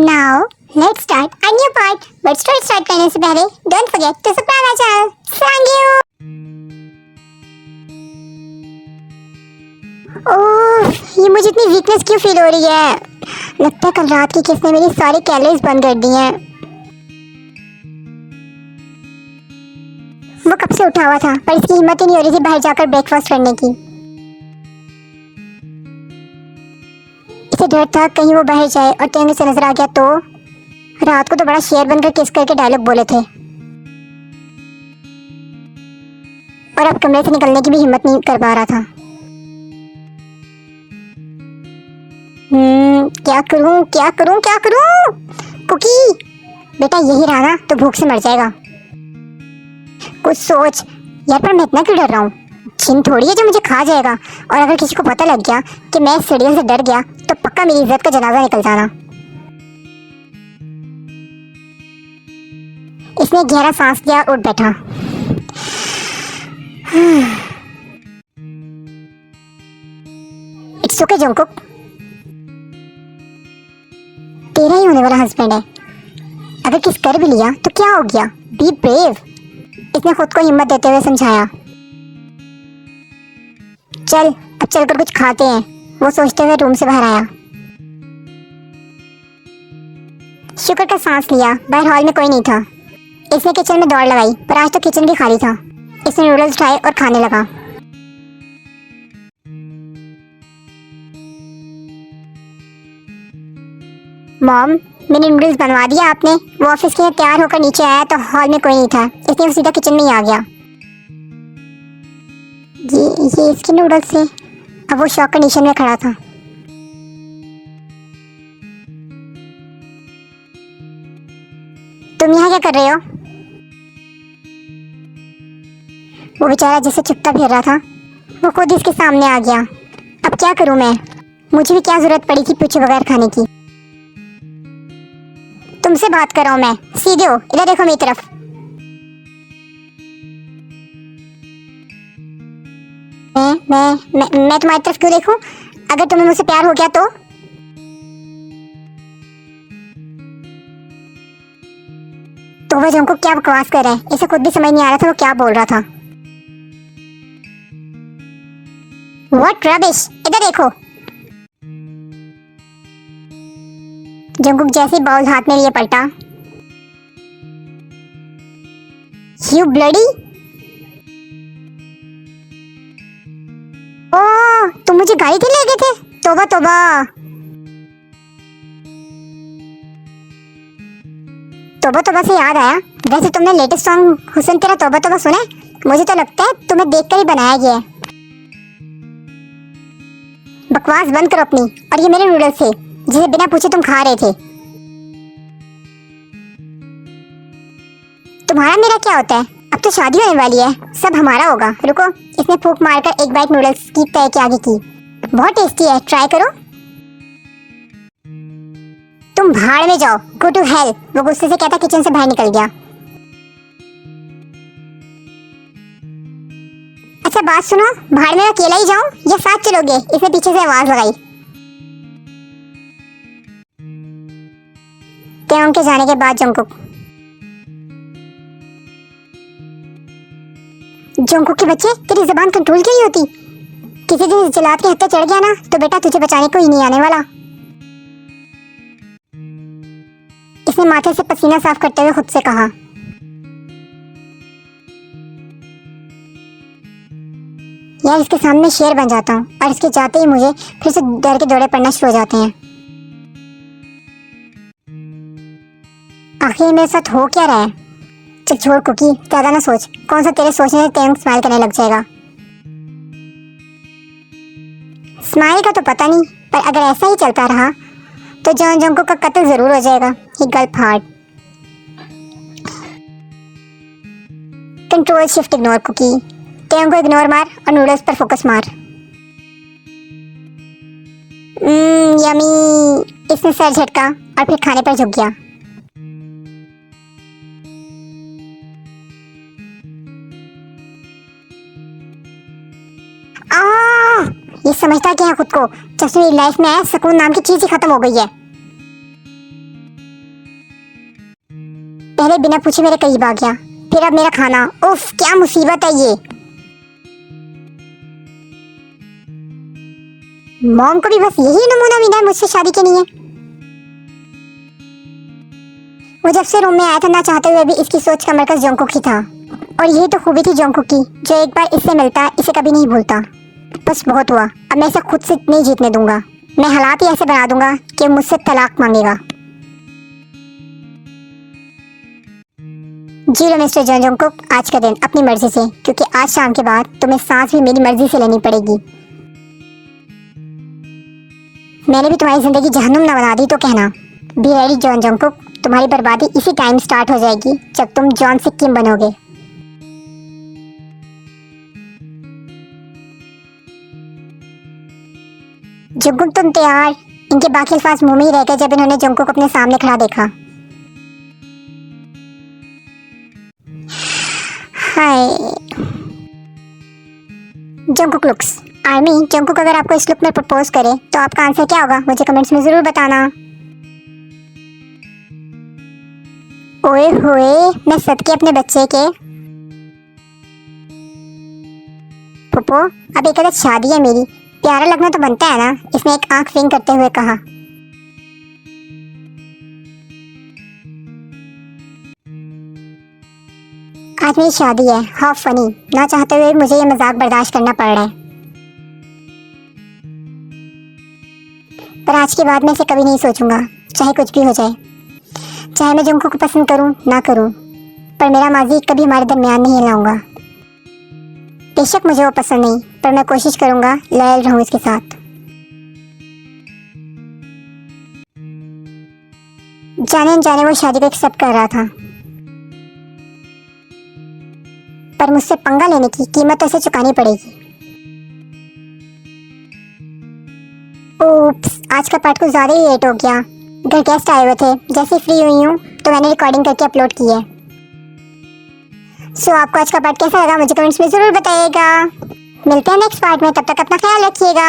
Now, let's start a new part. But story start करने से पहले don't forget to subscribe our channel. Thank you. ओह, ये मुझे इतनी वीकनेस क्यों फील हो रही है? लगता है कल रात की किसने मेरी सारी कैलोरीज बंद कर दी हैं। वो कब से उठा हुआ था, पर इसकी हिम्मत ही नहीं हो रही थी बाहर जाकर ब्रेकफास्ट करने की। इसे डर था कहीं वो बाहर जाए और टेंगे से नजर आ गया तो। रात को तो बड़ा शेर बनकर किस करके डायलॉग बोले थे, और अब कमरे से निकलने की भी हिम्मत नहीं कर पा रहा था। क्या करूं क्या करूं क्या करूं? कुकी बेटा यही रहा ना तो भूख से मर जाएगा। कुछ सोच यार, पर मैं इतना क्यों डर रहा हूँ? जिन थोड़ी है जो मुझे खा जाएगा, और अगर किसी को पता लग गया कि मैं सीढ़ियों से डर गया तो पक्का मेरी इज्जत का जनाजा निकल जाना। इसने गहरा सांस लिया और उठ बैठा। इट्स ओके जंकुक, तेरा ही होने वाला हस्बैंड है। अगर किस कर भी लिया तो क्या हो गया? बी ब्रेव, इसने खुद को हिम्मत देते हुए समझाया। चल अब चलकर कुछ खाते हैं, वो सोचते हुए रूम से बाहर आया। शुक्र का सांस लिया, बाहर हॉल में कोई नहीं था। इसने किचन में दौड़ लगाई, पर आज तो किचन भी खाली था। इसने नूडल्स उठाए और खाने लगा। मॉम, मैंने नूडल्स बनवा दिया आपने? वो ऑफिस के तैयार होकर नीचे आया तो हॉल में कोई नहीं था, इसलिए वो सीधा किचन में ही आ गया। ये इसके नूडल्स थे। अब वो शॉक कंडीशन में खड़ा था। तुम यहाँ क्या कर रहे हो? वो बेचारा जिसे चुपता फिर रहा था वो खुद इसके सामने आ गया। अब क्या करूं मैं? मुझे भी क्या जरूरत पड़ी थी पूछे बगैर खाने की? तुमसे बात कर रहा हूं मैं, सीधे हो, इधर देखो मेरी तरफ। मैं तुम्हारी तरफ क्यों देखूं? अगर तुम्हें मुझसे प्यार हो गया तो? वह जंकुक क्या बकवास कर रहा है? इसे खुद भी समझ नहीं आ रहा था वो क्या बोल रहा था। What rubbish! इधर देखो। जंकुक जैसे ही बाउल हाथ में लिए पलटा। You bloody! ओह, तुम मुझे गाली देने लगे थे? तोबा तोबा। तोबा तोबा से याद आया, वैसे तुमने लेटेस्ट सॉन्ग हुसन तेरा तोबा तोबा सुना है? मुझे तो लगता है तुम्हें देखकर ही बनाया गया है। बकवास बंद करो अपनी। और ये मेरे नूडल्स थे जिसे बिना पूछे तुम खा रहे थे। तुम्हारा मेरा क्या होता है? अब तो शादी होने वाली है, सब हमारा होगा। रुको, इसने फूंक मारकर एक बाइट नूडल्स की तय के आगे की। बहुत टेस्टी है, ट्राई करो। तुम भाड़ में जाओ, गो टू हेल, वो गुस्से से कहता किचन से बाहर निकल गया। अच्छा बात सुनो, भाड़ में अकेला ही जाऊं या साथ चलोगे? इसने पीछे से आवाज लगाई। तेओं के जाने के बाद जंकुक के बच्चे, तेरी जबान कंट्रोल क्यों नहीं होती? किसी दिन जलाद के हत्या चढ़ गया ना तो बेटा तुझे बचाने को ही नहीं आने वाला। इसने माथे से पसीना साफ करते हुए खुद से कहा। यार इसके सामने शेर बन जाता हूँ और इसके जाते ही मुझे फिर से डर के दौरे पड़ना शुरू हो जाते हैं। आखिर मेरे साथ हो क्या रहा है? चल छोड़ कुकी, ज्यादा ना सोच। कौन सा तेरे सोचने से तेंग स्माइल करने लग जाएगा? स्माइल का तो पता नहीं, पर अगर ऐसा ही चलता रहा तो जॉन जंकुक का कत्ल जरूर हो जाएगा। He gulp hard. Control shift ignore cookie. तेंग को इग्नोर मार और नूडल्स पर फोकस मार। यमी। इसने सर झटका और फिर खाने पर झुक गया। ये समझता क्या है खुद को? जब से मेरी लाइफ में आया सुकून नाम की चीज ही खत्म हो गई है। पहले बिना पूछे मेरे करीब आ गया, फिर अब मेरा खाना। उफ, क्या मुसीबत है ये। मॉम को भी बस यही नमूना मिला है मुझसे शादी के लिए। वो जब से रूम में आया था ना चाहते हुए भी इसकी सोच का मरकज जोंगकुक ही था। और यही तो खूबी थी जोंगकुक की, जो एक बार इससे मिलता इसे कभी नहीं भूलता। बस बहुत हुआ, अब मैं इसे खुद से नहीं जीतने दूंगा। मैं हालात ही ऐसे बना दूंगा कि मुझसे तलाक मांगेगा। जी लो मिस्टर जॉन जोंगकुक, आज का दिन अपनी मर्जी से, क्योंकि आज शाम के बाद तुम्हें सांस भी मेरी मर्जी से लेनी पड़ेगी। मैंने भी तुम्हारी जिंदगी जहन्नुम ना बना दी तो कहना। बी रेडी जॉन जोंगकुक, तुम्हारी बर्बादी इसी टाइम स्टार्ट हो जाएगी जब तुम जॉन सिक्किम बनोगे। जोंगकुक तुम तैयार? इनके बाकी अल्फाज मुंह में ही रह गए जब इन्होंने जोंगकुक अपने सामने खड़ा देखा। हाय जोंगकुक लुक्स। आर्मी, जोंगकुक अगर आपको इस लुक में प्रपोज करे तो आपका आंसर क्या होगा, मुझे कमेंट्स में जरूर बताना। ओए होए, मैं सदके अपने बच्चे के। पुप्पो, अब एक अदद शादी है मेरी, प्यारा लगना तो बनता है ना, इसने एक आंख विंग करते हुए कहा। आज मेरी शादी है, हाउ फनी। ना चाहते हुए मुझे ये मजाक बर्दाश्त करना पड़ रहा है, पर आज के बाद मैं इसे कभी नहीं सोचूंगा, चाहे कुछ भी हो जाए। चाहे मैं जोंगकुक को पसंद करूं ना करूं, पर मेरा माजी कभी हमारे दरमियान नहीं लाऊंगा। बेशक मुझे वो पसंद नहीं, पर मैं कोशिश करूंगा लॉयल रहूं इसके साथ। जाने अनजाने वो शादी को एक्सेप्ट कर रहा था, पर मुझसे पंगा लेने की कीमत तो इसे चुकानी पड़ेगी। ओप्स, आज का पार्ट कुछ ज़्यादा ही लेट हो गया। घर गेस्ट आए हुए थे, जैसे फ्री हुई हूँ तो मैंने रिकॉर्डिंग करके अपलोड की है। सो आपको आज का पार्ट कैसा लगा मुझे कमेंट्स में ज़रूर बताइएगा। मिलते हैं नेक्स्ट पार्ट में, तब तक अपना ख्याल रखिएगा।